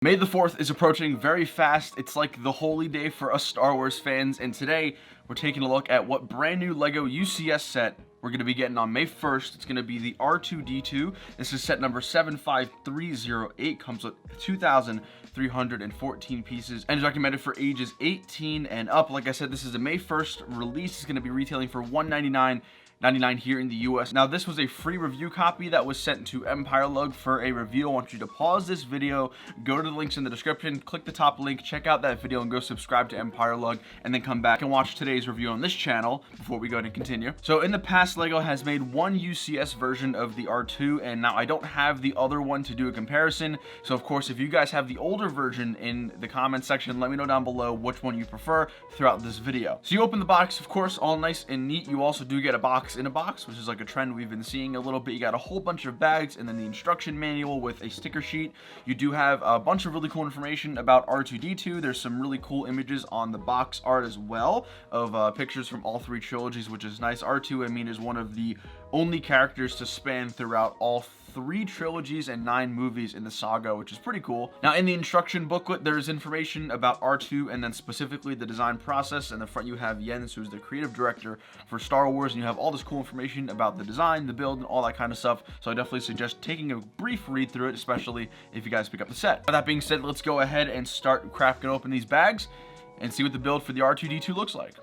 May the 4th is approaching very fast. It's like the holy day for us Star Wars fans, and today we're taking a look at what brand new LEGO UCS set we're going to be getting on May 1st. It's going to be the R2-D2. This is set number 75308. Comes with 2,314 pieces and is recommended for ages 18 and up. Like I said, this is a May 1st release. It's going to be retailing for $199.99 here in the US. Now, this was a free review copy that was sent to Empire Lug for a review. I want you to pause this video, go to the links in the description, click the top link, check out that video, and go subscribe to Empire Lug, and then come back and watch today's review on this channel before we go ahead and continue. So in the past, LEGO has made one UCS version of the R2, and now I don't have the other one to do a comparison. So of course, if you guys have the older version in the comment section, let me know down below which one you prefer throughout this video. So you open the box, of course, all nice and neat. You also do get a box in a box, which is like a trend we've been seeing a little bit. You got a whole bunch of bags and then the instruction manual with a sticker sheet. You do have a bunch of really cool information about R2-D2. There's some really cool images on the box art as well of pictures from all three trilogies, which is nice. R2, I mean, is one of the only characters to span throughout all three trilogies and 9 movies in the saga, which is pretty cool. Now, in the instruction booklet, there's information about R2 and then specifically the design process. In the front, you have Jens, who's the creative director for Star Wars, and you have all this cool information about the design, the build, and all that kind of stuff. So I definitely suggest taking a brief read through it, especially if you guys pick up the set. That being said, let's go ahead and start cracking open these bags and see what the build for the R2-D2 looks like.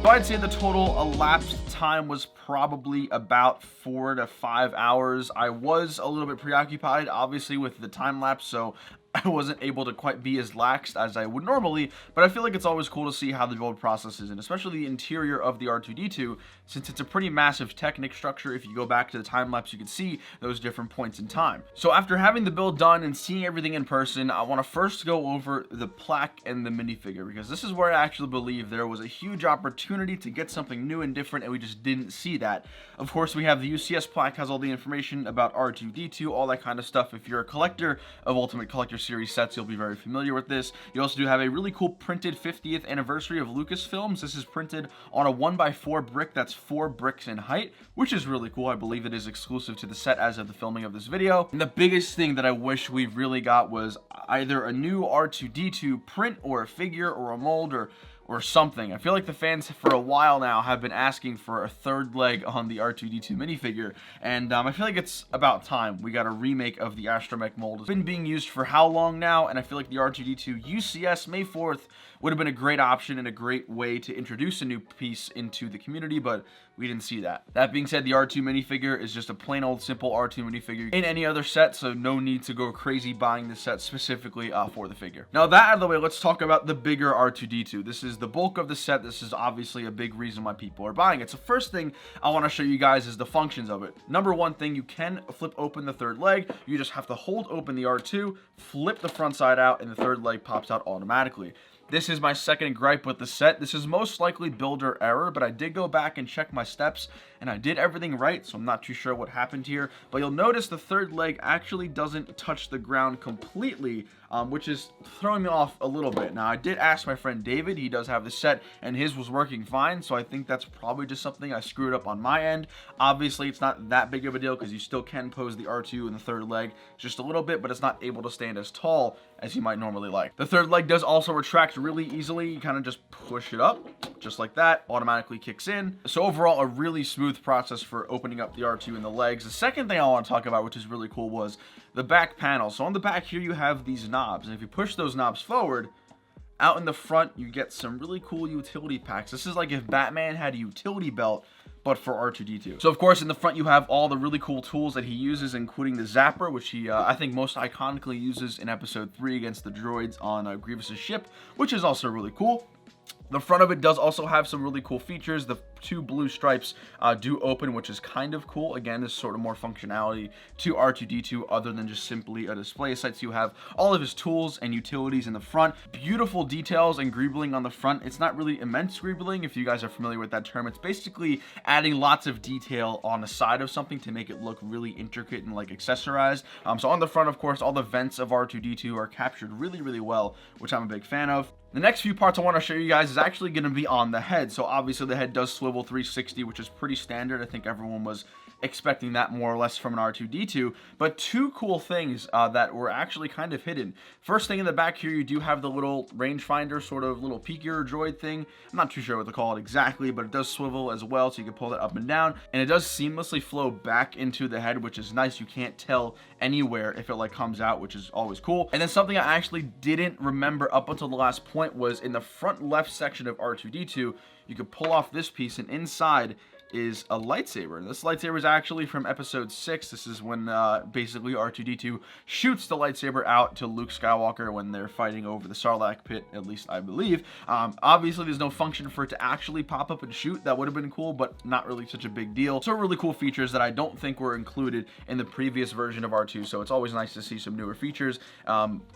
So I'd say the total elapsed time was probably about 4 to 5 hours. I was a little bit preoccupied, obviously, with the time lapse, so I wasn't able to quite be as laxed as I would normally, but I feel like it's always cool to see how the build process is, and especially the interior of the R2-D2, since it's a pretty massive Technic structure. If you go back to the time lapse, you can see those different points in time. So after having the build done and seeing everything in person, I want to first go over the plaque and the minifigure, because this is where I actually believe there was a huge opportunity to get something new and different, and we just didn't see that. Of course, we have the UCS plaque, has all the information about R2-D2, all that kind of stuff. If you're a collector of Ultimate Collector Series sets, you'll be very familiar with this. You also do have a really cool printed 50th anniversary of Lucasfilms. This is printed on a 1x4 brick that's 4 bricks in height, which is really cool. I believe it is exclusive to the set as of the filming of this video. And the biggest thing that I wish we really got was either a new R2-D2 print or a figure or a mold or something. I feel like the fans for a while now have been asking for a third leg on the R2-D2 minifigure, and I feel like it's about time we got a remake of the Astromech mold. It's been being used for how long now, and I feel like the R2-D2 UCS May 4th would have been a great option and a great way to introduce a new piece into the community, but we didn't see that. That being said, the R2 minifigure is just a plain old simple R2 minifigure in any other set, so no need to go crazy buying this set specifically for the figure. Now that out of the way, let's talk about the bigger R2-D2. This is the bulk of the set. This is obviously a big reason why people are buying it. So first thing I want to show you guys is the functions of it. Number one thing, you can flip open the third leg. You just have to hold open the R2, flip the front side out, and the third leg pops out automatically. This is my second gripe with the set. This is most likely builder error, but I did go back and check my steps, and I did everything right, so I'm not too sure what happened here. But you'll notice the third leg actually doesn't touch the ground completely, which is throwing me off a little bit. Now, I did ask my friend David. He does have the set, and his was working fine, so I think that's probably just something I screwed up on my end. Obviously, it's not that big of a deal because you still can pose the R2 in the third leg just a little bit, but it's not able to stand as tall as you might normally like. The third leg does also retract really easily. You kind of just push it up, just like that, automatically kicks in. So overall, a really smooth process for opening up the R2 in the legs. The second thing I want to talk about, which is really cool, was the back panel. So on the back here, you have these knobs, and if you push those knobs forward, out in the front, you get some really cool utility packs. This is like if Batman had a utility belt, but for R2-D2. So of course, in the front, you have all the really cool tools that he uses, including the Zapper, which he, I think, most iconically uses in Episode 3 against the droids on Grievous's ship, which is also really cool. The front of it does also have some really cool features. The 2 blue stripes do open, which is kind of cool. Again, there's sort of more functionality to R2-D2 other than just simply a display site. So you have all of his tools and utilities in the front. Beautiful details and greebling on the front. It's not really immense greebling, if you guys are familiar with that term. It's basically adding lots of detail on the side of something to make it look really intricate and like accessorized. So on the front, of course, all the vents of R2-D2 are captured really, really well, which I'm a big fan of. The next few parts I want to show you guys is actually going to be on the head. So obviously the head does swivel 360, which is pretty standard. I think everyone was expecting that more or less from an R2-D2, but 2 cool things that were actually kind of hidden. First thing in the back here, you do have the little rangefinder, sort of little peeker droid thing. I'm not too sure what to call it exactly, but it does swivel as well, so you can pull that up and down, and it does seamlessly flow back into the head, which is nice. You can't tell anywhere if it like comes out, which is always cool. And then something I actually didn't remember up until the last point was in the front left section of R2-D2, you could pull off this piece, and inside is a lightsaber. And this lightsaber is actually from Episode 6. This is when basically R2-D2 shoots the lightsaber out to Luke Skywalker when they're fighting over the Sarlacc pit, at least I believe. Obviously, there's no function for it to actually pop up and shoot. That would have been cool, but not really such a big deal. So really cool features that I don't think were included in the previous version of R2. So it's always nice to see some newer features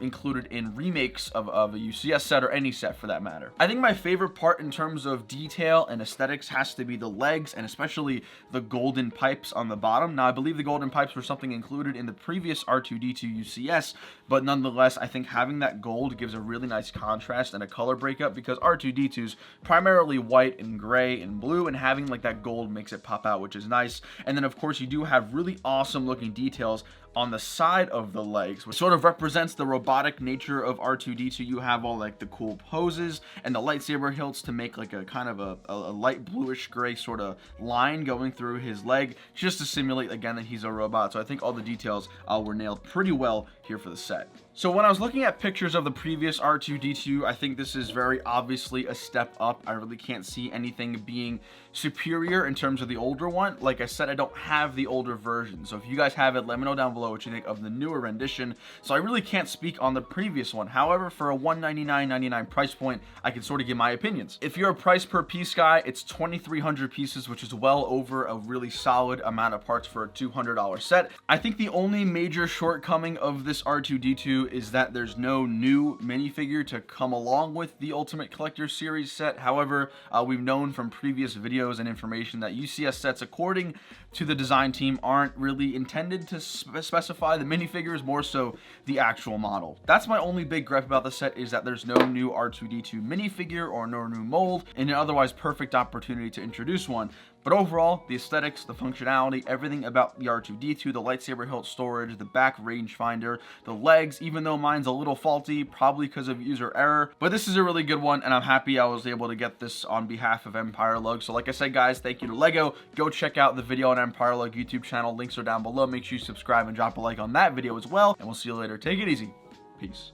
included in remakes of a UCS set or any set for that matter. I think my favorite part in terms of detail and aesthetics has to be the legs, and especially the golden pipes on the bottom. Now, I believe the golden pipes were something included in the previous R2-D2 UCS, but nonetheless, I think having that gold gives a really nice contrast and a color breakup, because R2-D2's primarily white and gray and blue, and having like that gold makes it pop out, which is nice. And then, of course, you do have really awesome looking details on the side of the legs, which sort of represents the robotic nature of R2-D2. You have all like the cool poses and the lightsaber hilts to make like a kind of a light bluish gray sort of line going through his leg, just to simulate again that he's a robot. So I think all the details were nailed pretty well here for the set. So when I was looking at pictures of the previous R2-D2, I think this is very obviously a step up. I really can't see anything being superior in terms of the older one. Like I said, I don't have the older version, so if you guys have it, let me know down below what you think of the newer rendition. So I really can't speak on the previous one. However, for a $199.99 price point, I can sort of give my opinions. If you're a price per piece guy, it's 2,300 pieces, which is well over a really solid amount of parts for a $200 set. I think the only major shortcoming of this R2-D2 is that there's no new minifigure to come along with the Ultimate Collector Series set. However, we've known from previous videos and information that UCS sets, according to the design team, aren't really intended to specify the minifigures, more so the actual model. That's my only big gripe about the set, is that there's no new R2-D2 minifigure or no new mold, and an otherwise perfect opportunity to introduce one. But overall, the aesthetics, the functionality, everything about the R2-D2, the lightsaber hilt storage, the back rangefinder, the legs, even though mine's a little faulty, probably because of user error. But this is a really good one, and I'm happy I was able to get this on behalf of Empire Lug. So like I said, guys, thank you to LEGO. Go check out the video on Empire Lug YouTube channel. Links are down below. Make sure you subscribe and drop a like on that video as well. And we'll see you later. Take it easy. Peace.